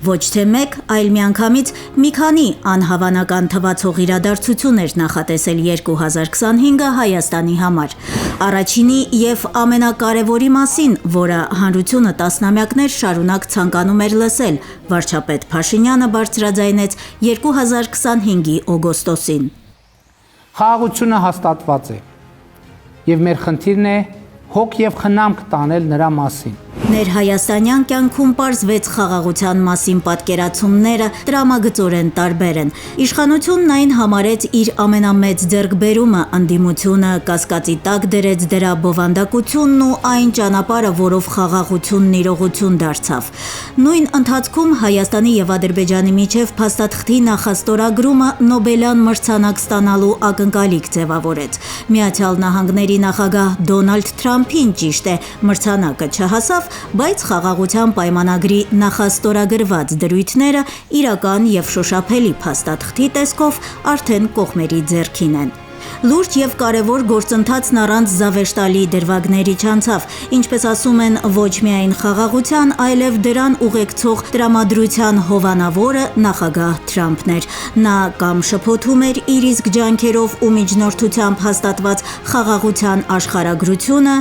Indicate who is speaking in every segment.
Speaker 1: Ոչ թե մեկ, այլ միանգամից մի քանի անհավանական թվացող իրադարձություններ նախատեսել 2025-ը Հայաստանի համար։ Առաջինի եւ ամենակարևորի մասին, որը հանրությունը տասնամյակներ շարունակ ցանկանում էր լսել, վարչապետ Փաշինյանը բարձրաձայնեց 2025-ի օգոստոսին։
Speaker 2: Խաղաղությունը հաստատված է եւ մեր խնդիրն է հոգ եւ խնամք տանել նրա մասին։
Speaker 1: Ներհայաստանյան կյանքում պարզվեց խաղաղության մասին պատկերացումները տրամագծորեն տարբեր են։ Իշխանությունն այն համարեց իր ամենամեծ ձեռքբերումը, ընդդիմությունը կասկածի տակ դրեց դրա բովանդակությունն ու այն ճանապարհը, որով խաղաղությունն իրողություն դարձավ։ Նույն ընթացքում Հայաստանի եւ Ադրբեջանի միջև փաստաթղթի նախաստորագրումը Նոբելյան մրցանակ ստանալու ակնկալիք ձևավորեց։ Միացյալ Նահանգների նախագահ Դոնալդ Թրամփին ճիշտ է, մրցանակը չհասավ, բայց խաղաղության պայմանագրի նախաստորագրված դրույթները իրական եւ շոշափելի փաստաթղթի տեսքով արդեն կողմերի ձեռքին են։ Լուրջ եւ կարևոր գործընթացն առանց զավեշտալի դրվագների չանցավ, ինչպես ասում են, ոչ միայն խաղաղության, այլև դրան ուղեկցող տրամադրության հովանավորը նախագահ Թրամփն էր։ Նա կամ շփոթում էր իր իսկ ջանքերով ու միջնորդությամբ հաստատված խաղաղության աշխարհագրությունը,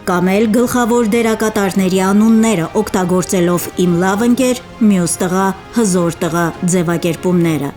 Speaker 1: կամ էլ գլխավոր դերակատարների անունները օգտագործելով իմ լավ ընկեր, մյուս տղա, հզոր տղա ձևակերպումները։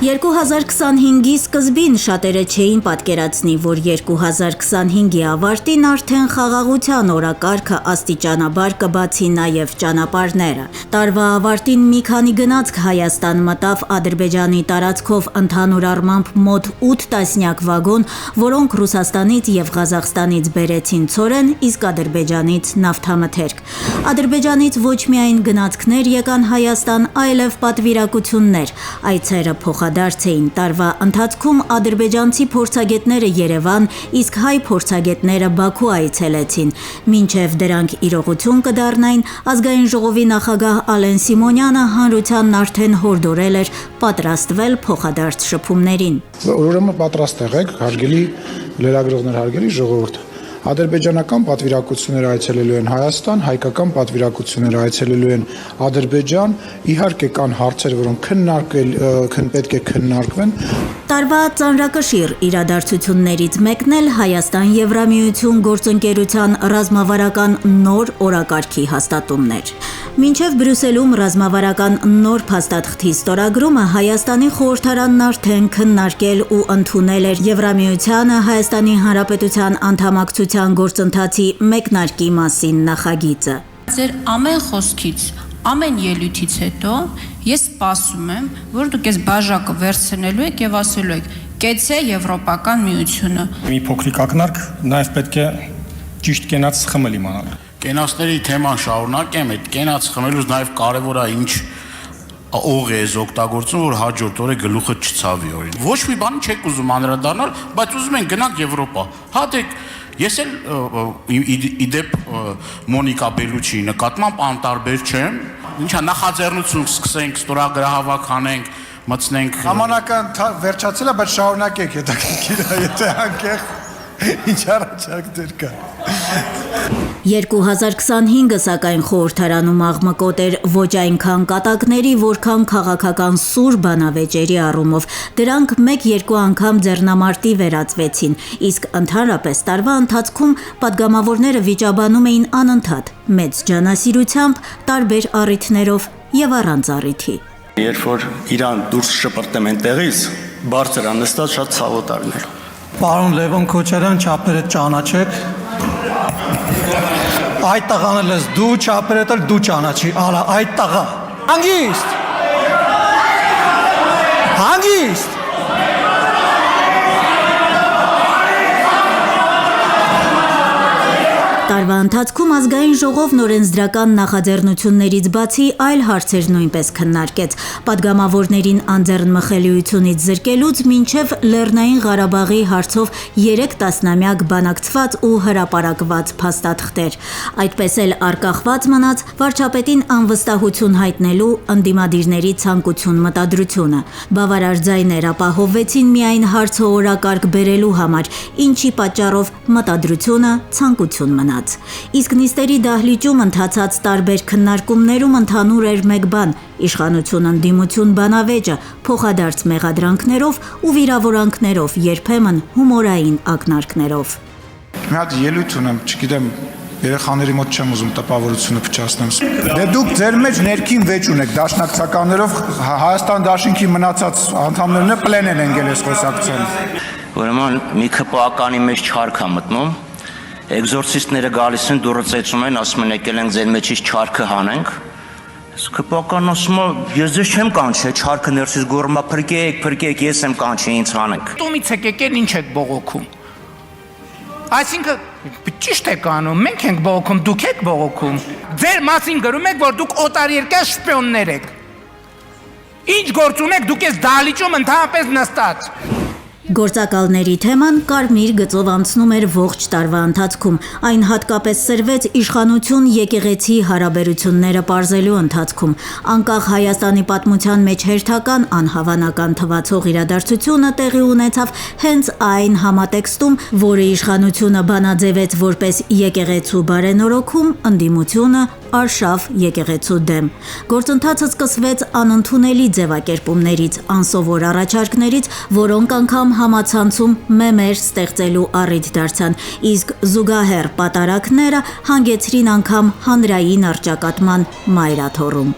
Speaker 1: 2025-ի սկզբին շատերը չէին պատկերացնի, որ 2025-ի ավարտին արդեն խաղաղության օրակարգը աստիճանաբար կբացի նաև ճանապարհները։ Տարվա ավարտին մի քանի գնացք Հայաստան մտավ Ադրբեջանի տարածքով ընդհանուր առմամբ մոտ 8 տասնյակ վագոն, որոնք Ռուսաստանից եւ Ղազախստանից բերեցին ցորեն, իսկ Ադրբեջանից նավթամթերք։ Ադրբեջանից ոչ միայն գնացքներ եկան Հայաստան, այլև պատվիրակություններ։ Այցերը փոխադարձ էին։ Տարվա ընթացքում ադրբեջանցի փորձագետները Երևան, իսկ հայ փորձագետները Բաքու այցելեցին։ Մինչև դրանք իրողություն կդառնային, ազգային ժողովի նախագահ Ալեն Սիմոնյանը հանրությանն արդեն հորդորել էր պատրաստվել փոխադարձ շփումներին։
Speaker 3: Ուրեմն պատրաստ եղեք, հարգելի լրագրողներ, հարգելի ժողովուրդ։ Ադրբեջանական պատվիրակությունները այցելելու են Հայաստան, հայկական պատվիրակությունները այցելելու են Ադրբեջան։ Իհարկե կան հարցեր, որոնք պետք է քննարկվեն։
Speaker 1: Տարվա ծանրակշիռ իրադարձություններից մեկն էլ Հայաստան-Եվրամիություն գործընկերության ռազմավարական նոր օրակարգի հաստատումն էր։ Մինչև Բրյուսելում ռազմավարական նոր փաստաթղթի ստորագրումը Հայաստանի խորհրդարանն արդեն քննարկել ու ընդունել էր Եվրամիությանը Հայաստանի Հանրապետության անդամակցության գործընթացի մեկնարկի մասին նախագիծը։
Speaker 4: Ձեր ամեն խոսքից, ամեն ելույթից հետո ես սպասում եմ, որ դուք այս բաժակը վերցնելու եք եւ ասելու եք. «Կեցե Եվրոպական միությունը»։
Speaker 5: Մի փոքրիկ ակնարկ, նաեւ պետք է ճիշտ կենաց խմել իմանալ։
Speaker 6: Կենացների թեման շարունակեմ, այդ կենաց խմելուց նաեւ կարեւոր է ինչ օղ է օգտագործում, որ հաջորդ օրը գլուխը չցավի օրին։ Ոչ մի բան չեք ուզում անդրադառնալ, բայց ուզում են գնանք Եվրոպա։ Հատեք, ես էլ իդեպ Մոնիկա Բելուչի նկատմամբ անտարբեր չեմ։ Ինչա նախաձեռնություն սկսենք, ստորագրահավաք անենք, մտցնենք։
Speaker 7: Համանական վերջացել է, բայց շարունակեք, եթե անկեղ ինչ առաջարկներ կա։
Speaker 1: 2025-ը սակայն խորհրդարանում աղմկոտ էր ոչ այնքան կատակների, որքան քաղաքական սուր բանավեճերի առումով։ Դրանք 1-2 անգամ ձեռնամարտի վերածվեցին, իսկ ընդհանրապես տարվա ընթացքում падգամավորները վիճաբանում էին անընդհատ, մեծ ջանասիրությամբ, տարբեր առիթներով եւ առանց առիթի։
Speaker 8: Երբ որ Իրան դուրս շպրտեմ այնտեղից, բարձր անստած շատ ցավոտ արնել։
Speaker 7: Պարոն Լևոն Քոչարյան, չափերը ճանաչեք։ Այդ տղան էլ ես դու, չափերը էլ դու ճանաչի, ալա այդ տղա։ Հանգիստ։ Հանգիստ։
Speaker 1: Տարվա ընթացքում ազգային ժողովն օրենսդրական նախաձեռնություններից բացի այլ հարցեր նույնպես քննարկեց, падգամավորներին անձեռնմխելիությունից զրկելուց մինչև Լեռնային Ղարաբաղի հարցով 3 տասնամյակ բանակցված ու հրապարակված փաստաթղթեր։ Այդպես էլ արկախված մնաց վարչապետին անվստահություն հայտնելու ընդդիմադիրների ցանկություն մտադրությունը։ Բավարար ձայներ ապահովվեցին միայն հարցը օրակարգ բերելու համար, ինչի պատճառով մտադրությունը ցանկություն մնաց։ մնաց։ Իսկ նիստերի դահլիճում ընթացած տարբեր քննարկումներում ընդհանուր էր մեկ բան՝ իշխանություն ընդդիմություն բանավեճը, փոխադարձ մեղադրանքներով ու վիրավորանքներով, երբեմն հումորային ակնարկներով։
Speaker 3: Մի հատ ելույթ ունեմ, չգիտեմ, երեխաների մոտ չեմ ուզում տպավորությունը փչացնեմ։ Դե դուք ձեր մեջ ներքին վեճ ունեք, դաշնակցականներով Հայաստան դաշինքի մնացած անդամներն պլեն են ընկել այս խոսակցության։
Speaker 9: Ուրեմն մի քպականի մեջ չարք է մտնում, էկզորցիստները գալիս են, դուրը ծեծում են, ասում են եկել ենք ձեր մեջից չարքը հանենք։ Քպական ասում է, ես ձեզ չեմ կանչել, չարքը ներսից գոռում է, փրկեք, ես եմ կանչել, ինձ հանենք։
Speaker 2: Տումից եք եկել, ինչ եք բողոքում։ Այսինքն ճիշտ եք անում, մենք ենք բողոքում, դուք եք բողոքում։ Ձեր մասին գրում եք, որ դուք օտարերկրյա շպիոններ եք։ Ինչ գործ ունեք, դուք ես դահլիճում ընդհանրապես նստած։
Speaker 1: Գործակալների թեման կարմիր գծով անցնում էր ողջ տարվա ընթացքում, այն հատկապես սրվեց իշխանություն եկեղեցի հարաբերությունները պարզելու ընթացքում, անկախ Հայաստանի պատմության մեջ հերթական անհավանական թվացող իրադարձությունը տեղի ունեցավ հենց այն համատեքստում, որը իշխանությունը բանաձևեց որպես եկեղեցու բարենորոգում, ընդդիմությունը արշավ եկեղեցու դեմ։ Գործընթացը սկսվեց անընդունելի ձևակերպումներից, անսովոր առաջարկներից, որոնք անգամ համացանցում մեմեր ստեղծելու առիթ դարձան, իսկ զուգահեռ պատարակները հանգեցրին անգամ հանրային առճակատման մայրաթոռում։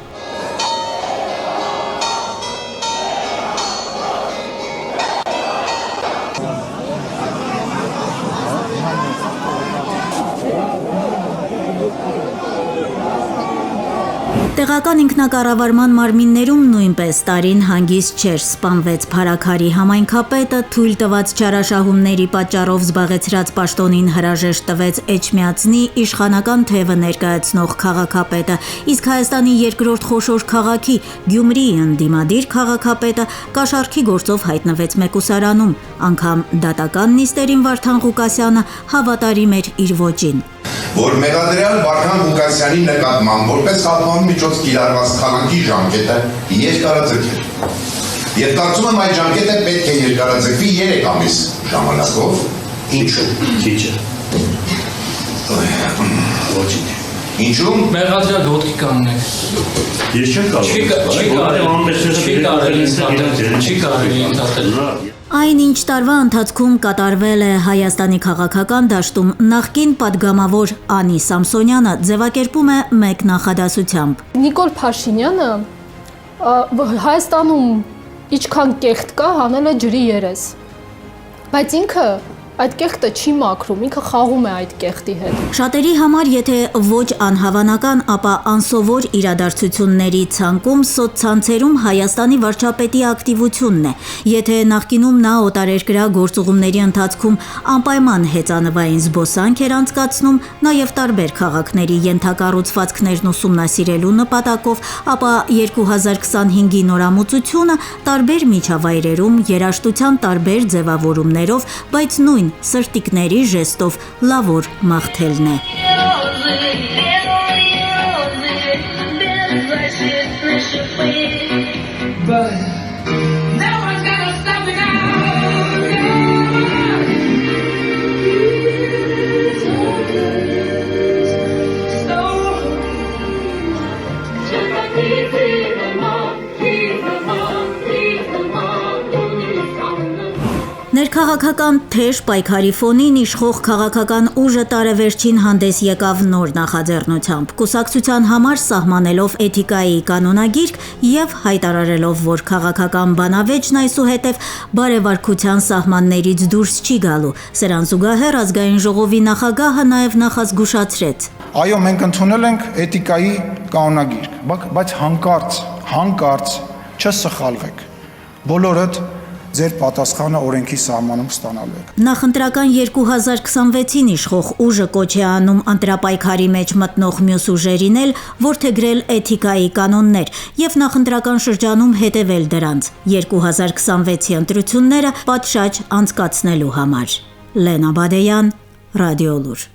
Speaker 1: Տեղական ինքնակառավարման մարմիններում նույնպես տարին հանգիստ չէր, սպանվեց Փարաքարի համայնքապետը, թույլ տված չարաշահումների պատճառով զբաղեցրած պաշտոնին հրաժեշտ տվեց Էջմիածնի իշխանական թևը ներկայացնող քաղաքապետը, իսկ Հայաստանի երկրորդ խոշոր քաղաքի Գյումրիի ընդդիմադիր քաղաքապետը կաշառքի գործով հայտնվեց մեկուսարանում, անգամ դատական նիստերին Վարդան Ղուկասյանը հավատարիմ էր իր ոճին։
Speaker 10: Որ մեղադրյալ Վարդան Ղուկասյանի նկատմամբ որպես խաղաղ միջոց կիրառված քաղաքի ժամկետը երկարաձգել։ Եվ կարծում եմ այդ ժամկետը պետք է երկարաձգվի 3 ամիս ժամանակով։ Ինչու՞։ Քիչ է։ Ոչինչ։ Ինչու՞։
Speaker 11: Մեղադրյալ ոտքի կաննեք։
Speaker 10: Ես չեմ կարող։
Speaker 1: Այն ինչ տարվա ընթացքում կատարվել է Հայաստանի քաղաքական դաշտում, նախկին падգամավոր Անի Սամսոնյանը ձևակերպում է մեկ նախադասությամբ։
Speaker 12: Նիկոլ Փաշինյանը Հայաստանում ինչքան կեղտ կա, հանել է ջրի երես, բայց ինքը այդ կեղտը չի մաքրում, ինքը խաղում է այդ կեղտի հետ։
Speaker 1: Շատերի համար, եթե ոչ անհավանական, ապա անսովոր իրադարձությունների ցանկում սոցցանցերում Հայաստանի վարչապետի ակտիվությունն է։ Եթե նախկինում նա օտարերկրյա գործուղումների ընթացքում անպայման հեծանվային զբոսանք էր անցկացնում, նաև տարբեր քաղաքների ենթակառուցվածքներն ուսումնասիրելու նպատակով, ապա 2025-ի նորամուծությունը տարբեր միջավայրերում երաժշտության տարբեր ձևավորումներով, բայց նույն սրտիկների ժեստով լավոր մաղթելն է։ Ներքաղաքական թեժ պայքարի ֆոնին իշխող քաղաքական ուժը տարեվերջին հանդես եկավ նոր նախաձեռնությամբ, կուսակցության համար սահմանելով էթիկայի կանոնագիրք և հայտարարելով, որ քաղաքական բանավեճն այսուհետև բարևարքության սահմաններից դուրս չի գալու։ Սրան զուգահեռ ազգային ժողովի նախագահը նաև նախազգուշացրեց.
Speaker 3: Այո, մենք ընդունել ենք էթիկայի կանոնագիրք, բայց հանկարծ չսխալվեք։ Բոլորդ ձեր պատասխանը օրենքի սահմանում ստանալու եք։
Speaker 1: Նախընտրական 2026-ին իշխող ուժը կոչ է անում ընտրապայքարի մեջ մտնող մյուս ուժերին էլ որդեգրել էթիկայի կանոններ և նախընտրական շրջանում հետևել դրանց 2026-ի ընտրությունները պատշաճ անցկացնելու համար։ Լենա Բադեյան, Ռադիոլուր։